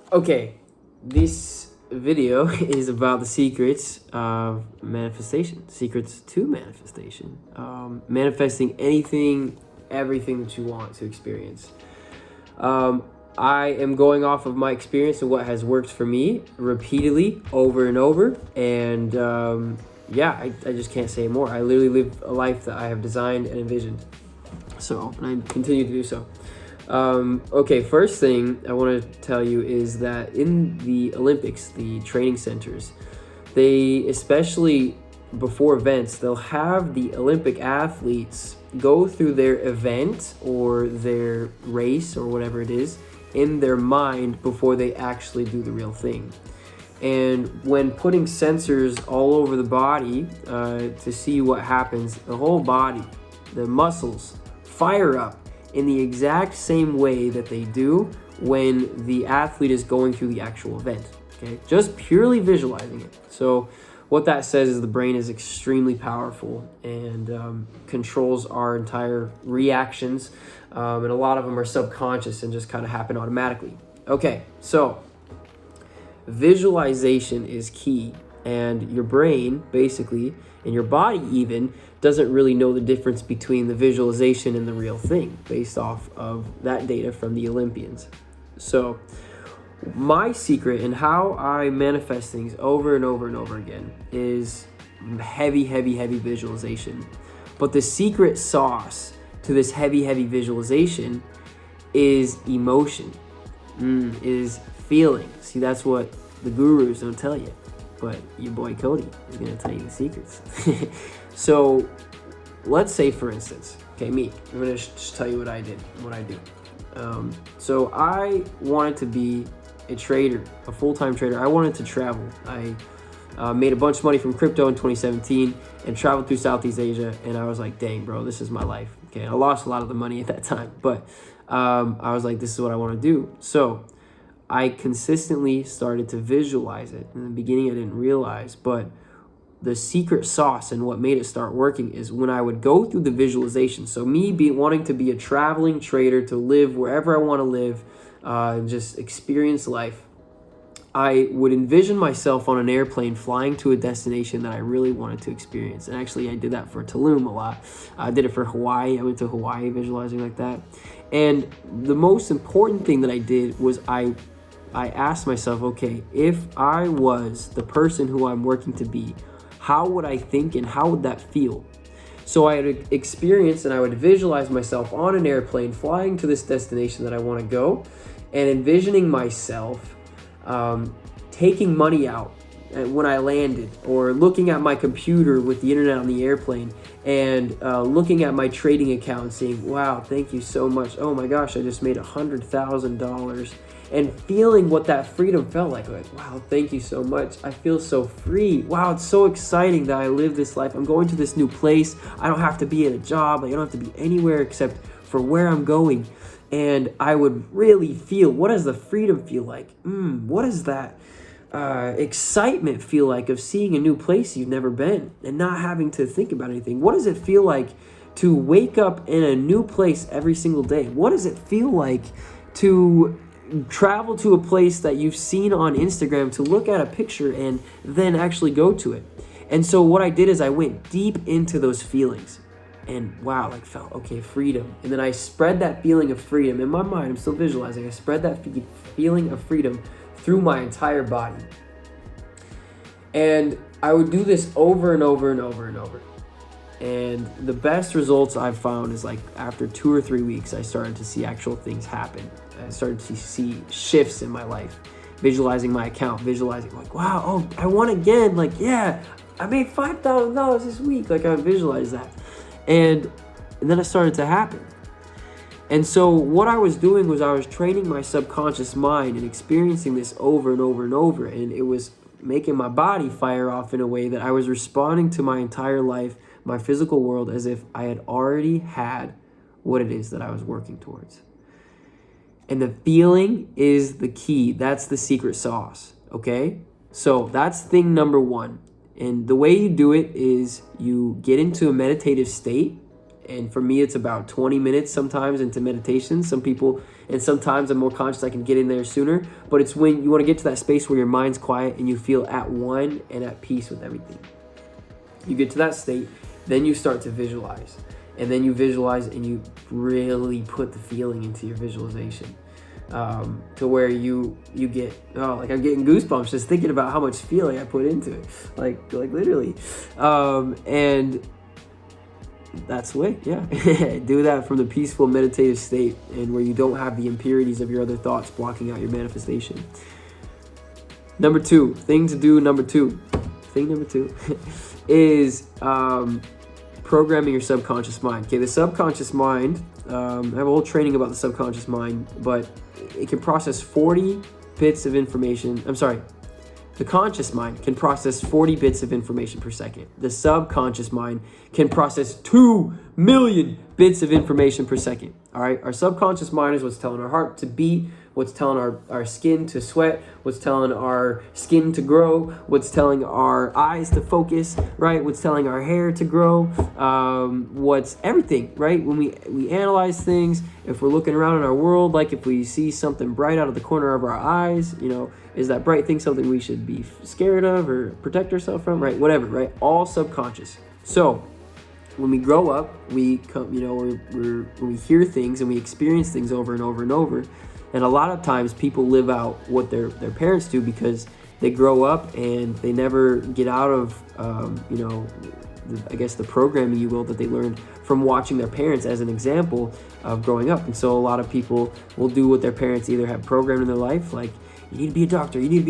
Okay, this video is about the secrets of manifestation, secrets to manifestation, manifesting anything, everything that you want to experience. I am going off of my experience and what has worked for me repeatedly over and over. And I just can't say more. I literally live a life that I have designed and envisioned. So, and I continue to do so. Okay, first thing I want to tell you is that in the Olympics, the training centers, they, especially before events, they'll have the Olympic athletes go through their event or their race or whatever it is in their mind before they actually do the real thing. And when putting sensors all over the body to see what happens, the whole body, the muscles fire up in the exact same way that they do when the athlete is going through the actual event. Okay, just purely visualizing it. So what that says is the brain is extremely powerful and controls our entire reactions, and a lot of them are subconscious and just kind of happen automatically. Okay, so visualization is key, and your brain basically, and your body even, doesn't really know the difference between the visualization and the real thing based off of that data from the Olympians. So my secret and how I manifest things over and over and over again is heavy visualization. But the secret sauce to this heavy visualization is emotion, is feeling. See, that's what the gurus don't tell you, but your boy Cody is going to tell you the secrets. So let's say, for instance, okay, me, I'm going to just tell you what I did, what I do. So I wanted to be a trader, a full-time trader. I wanted to travel. I made a bunch of money from crypto in 2017 and traveled through Southeast Asia. And I was like, dang, bro, this is my life. Okay, I lost a lot of the money at that time, but I was like, this is what I want to do. So I consistently started to visualize it. In the beginning, I didn't realize, but the secret sauce and what made it start working is when I would go through the visualization. So me wanting to be a traveling trader, to live wherever I want to live, and just experience life, I would envision myself on an airplane flying to a destination that I really wanted to experience. And actually, I did that for Tulum a lot. I did it for Hawaii. I went to Hawaii visualizing like that. And the most important thing that I did was I asked myself, okay, if I was the person who I'm working to be, how would I think and how would that feel? So I would experience and I would visualize myself on an airplane flying to this destination that I want to go, and envisioning myself taking money out when I landed, or looking at my computer with the internet on the airplane and looking at my trading account and saying, wow, thank you so much. Oh my gosh, I just made $100,000. And feeling what that freedom felt like, wow, thank you so much. I feel so free. Wow, it's so exciting that I live this life. I'm going to this new place. I don't have to be at a job. I don't have to be anywhere except for where I'm going. And I would really feel, what does the freedom feel like? What does that excitement feel like of seeing a new place you've never been and not having to think about anything? What does it feel like to wake up in a new place every single day? What does it feel like to travel to a place that you've seen on Instagram, to look at a picture and then actually go to it? And so what I did is I went deep into those feelings, and wow, like felt, okay, freedom. And then I spread that feeling of freedom in my mind. I'm still visualizing. I spread that feeling of freedom through my entire body. And I would do this over and over and over and over. And the best results I've found is like after 2 or 3 weeks, I started to see actual things happen. I started to see shifts in my life, visualizing my account, visualizing like, wow, oh, I won again. Like, yeah, I made $5,000 this week. Like, I would visualize that. And then it started to happen. And so what I was doing was I was training my subconscious mind and experiencing this over and over and over. And it was making my body fire off in a way that I was responding to my entire life, my physical world, as if I had already had what it is that I was working towards. And the feeling is the key. That's the secret sauce, okay? So that's thing number one. And the way you do it is you get into a meditative state And for me, it's about 20 minutes sometimes into meditation. Some people, and sometimes I'm more conscious, I can get in there sooner. But it's when you want to get to that space where your mind's quiet and you feel at one and at peace with everything. You get to that state, then you start to visualize. And then you visualize and you really put the feeling into your visualization. To where you get, like I'm getting goosebumps just thinking about how much feeling I put into it, like literally, and that's the way, yeah. Do that from the peaceful meditative state, and where you don't have the impurities of your other thoughts blocking out your manifestation. Number two thing is programming your subconscious mind. Okay, the subconscious mind, I have a whole training about the subconscious mind, but it can process 40 bits of information. The conscious mind can process 40 bits of information per second. The subconscious mind can process 2 million bits of information per second. All right, our subconscious mind is what's telling our heart to beat, what's telling our skin to sweat, what's telling our skin to grow, what's telling our eyes to focus, right? What's telling our hair to grow, what's everything, right? When we analyze things, if we're looking around in our world, like if we see something bright out of the corner of our eyes, is that bright thing something we should be scared of or protect ourselves from, right? Whatever, right? All subconscious. So when we grow up, we come, when we hear things and we experience things over and over and over. And a lot of times people live out what their parents do because they grow up and they never get out of, the programming, you will, that they learned from watching their parents as an example of growing up. And so a lot of people will do what their parents either have programmed in their life, like, you need to be a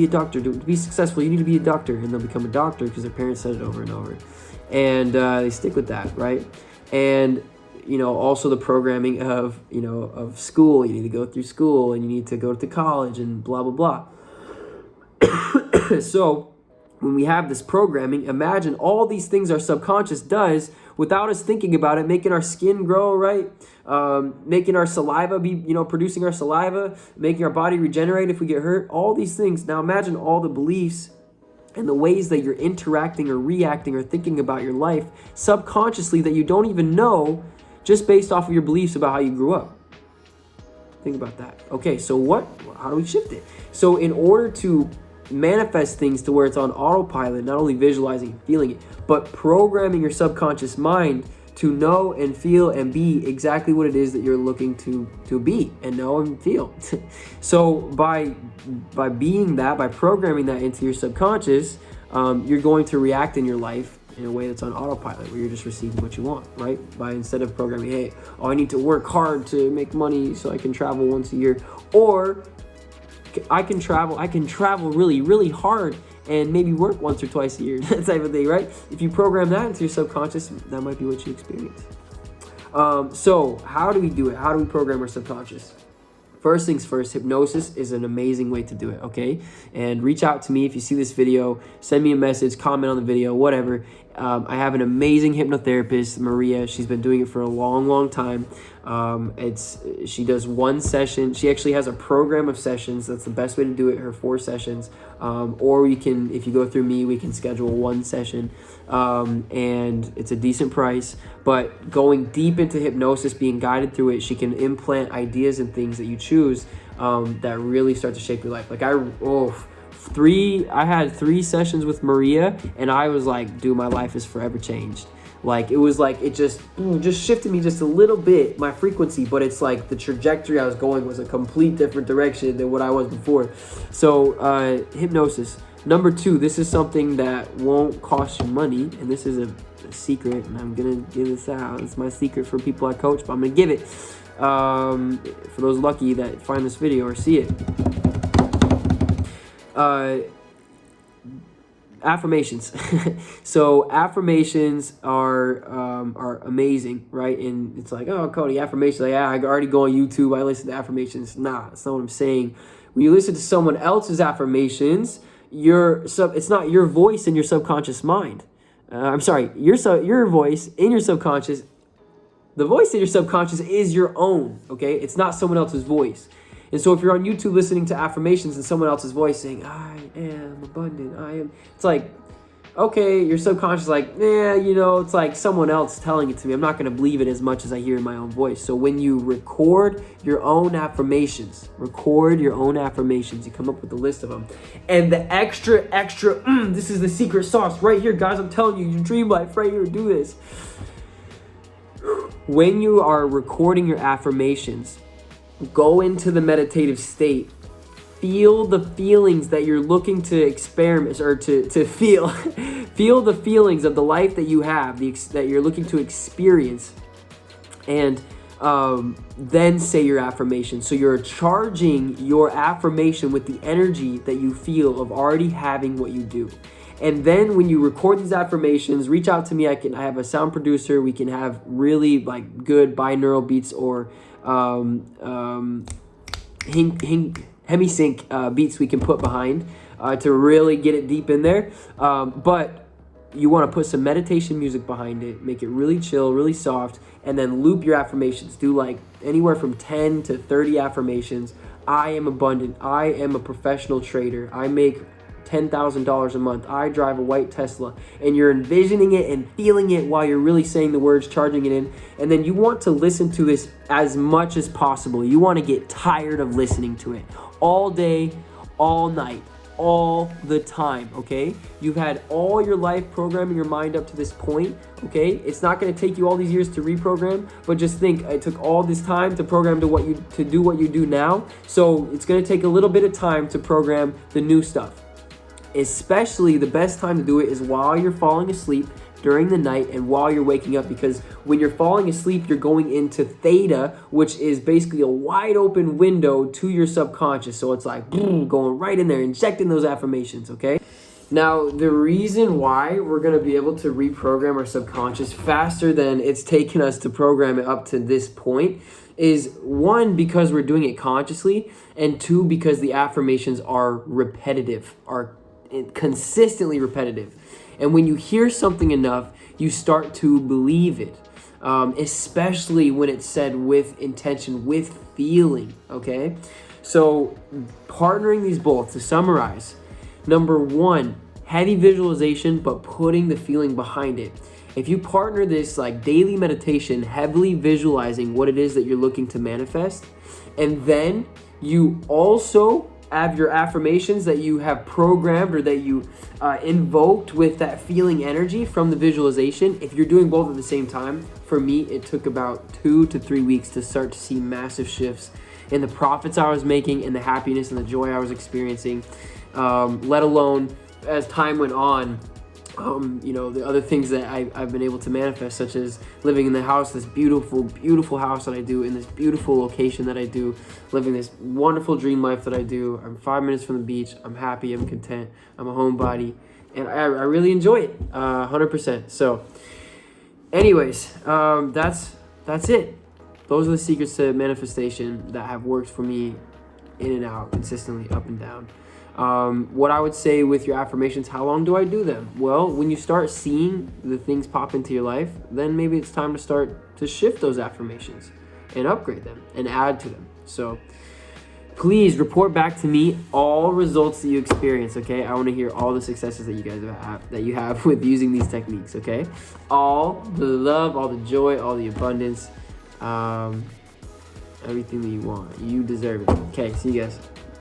doctor, to be successful, you need to be a doctor. And they'll become a doctor because their parents said it over and over. And they stick with that, right? And also the programming of school. You need to go through school and you need to go to college and blah, blah, blah. So when we have this programming, imagine all these things our subconscious does without us thinking about it, making our skin grow, right? Making our saliva be, producing our saliva, making our body regenerate if we get hurt, all these things. Now imagine all the beliefs and the ways that you're interacting or reacting or thinking about your life subconsciously that you don't even know, just based off of your beliefs about how you grew up. Think about that. Okay, so how do we shift it? So in order to manifest things to where it's on autopilot, not only visualizing and feeling it, but programming your subconscious mind to know and feel and be exactly what it is that you're looking to be and know and feel. So by being that, by programming that into your subconscious, you're going to react in your life in a way that's on autopilot, where you're just receiving what you want, right? By instead of programming, hey, I need to work hard to make money so I can travel once a year, or I can travel really, really hard and maybe work once or twice a year, that type of thing, right? If you program that into your subconscious, that might be what you experience. So how do we do it? How do we program our subconscious? First things first, hypnosis is an amazing way to do it, okay? And reach out to me if you see this video, send me a message, comment on the video, whatever. I have an amazing hypnotherapist, Maria. She's been doing it for a long, long time. She does one session. She actually has a program of sessions. That's the best way to do it, her 4 sessions. Or if you go through me, we can schedule one session. And it's a decent price. But going deep into hypnosis, being guided through it, she can implant ideas and things that you choose that really start to shape your life. Like I had 3 sessions with Maria, and I was like, dude, my life is forever changed. Like, it was like, it just shifted me just a little bit, my frequency, but it's like the trajectory I was going was a complete different direction than what I was before. So hypnosis. Number 2, this is something that won't cost you money, and this is a secret, and I'm gonna give this out. It's my secret for people I coach, but I'm gonna give it for those lucky that find this video or see it. Affirmations. So affirmations are amazing, right? And it's like, oh, Cody, affirmations. Like, yeah, I already go on YouTube, I listen to affirmations. Nah, that's not what I'm saying. When you listen to someone else's affirmations, it's not your voice in your subconscious mind. Your voice in your subconscious. The voice in your subconscious is your own. Okay, it's not someone else's voice. And so if you're on YouTube listening to affirmations and someone else's voice saying, I am abundant, it's like, okay, your subconscious is like, it's like someone else telling it to me. I'm not going to believe it as much as I hear in my own voice. So when you record your own affirmations, you come up with a list of them. And the extra, this is the secret sauce right here, guys. I'm telling you, your dream life right here, do this. When you are recording your affirmations, go into the meditative state. Feel the feelings that you're looking to experiment or to feel. Feel the feelings of the life that you have, that you're looking to experience, and then say your affirmation. So you're charging your affirmation with the energy that you feel of already having what you do. And then when you record these affirmations, reach out to me. I have a sound producer. We can have really like good binaural beats or hemisync beats we can put behind to really get it deep in there. But you want to put some meditation music behind it, make it really chill, really soft, and then loop your affirmations. Do like anywhere from 10 to 30 affirmations. I am abundant. I am a professional trader. I make $10,000 a month. I drive a white Tesla. And you're envisioning it and feeling it while you're really saying the words, charging it in. And then you want to listen to this as much as possible. You want to get tired of listening to it all day, all night, all the time, okay? You've had all your life programming your mind up to this point, okay? It's not going to take you all these years to reprogram, but just think, it took all this time to program to do what you do now. So it's going to take a little bit of time to program the new stuff. Especially the best time to do it is while you're falling asleep during the night and while you're waking up, because when you're falling asleep, you're going into theta, which is basically a wide open window to your subconscious. So it's like boom, going right in there, injecting those affirmations, okay? Now, the reason why we're going to be able to reprogram our subconscious faster than it's taken us to program it up to this point is, one, because we're doing it consciously, and two, because the affirmations are repetitive, are consistently repetitive. And when you hear something enough, you start to believe it, especially when it's said with intention, with feeling, okay? So partnering these both, to summarize, number one, heavy visualization, but putting the feeling behind it. If you partner this like daily meditation, heavily visualizing what it is that you're looking to manifest, and then you also have your affirmations that you have programmed or that you invoked with that feeling energy from the visualization. If you're doing both at the same time, for me, it took about 2 to 3 weeks to start to see massive shifts in the profits I was making and the happiness and the joy I was experiencing, let alone as time went on, the other things that I've been able to manifest, such as living in the house, this beautiful, beautiful house that I do, in this beautiful location that I do, living this wonderful dream life that I do. I'm 5 minutes from the beach. I'm happy. I'm content. I'm a homebody. And I really enjoy it, 100%. So anyways, that's it. Those are the secrets to manifestation that have worked for me in and out, consistently, up and down. What I would say with your affirmations, how long do I do them? Well, when you start seeing the things pop into your life, then maybe it's time to start to shift those affirmations and upgrade them and add to them. So please report back to me all results that you experience, okay? I want to hear all the successes that you guys have with using these techniques, okay? All the love, all the joy, all the abundance, everything that you want. You deserve it. Okay, see you guys.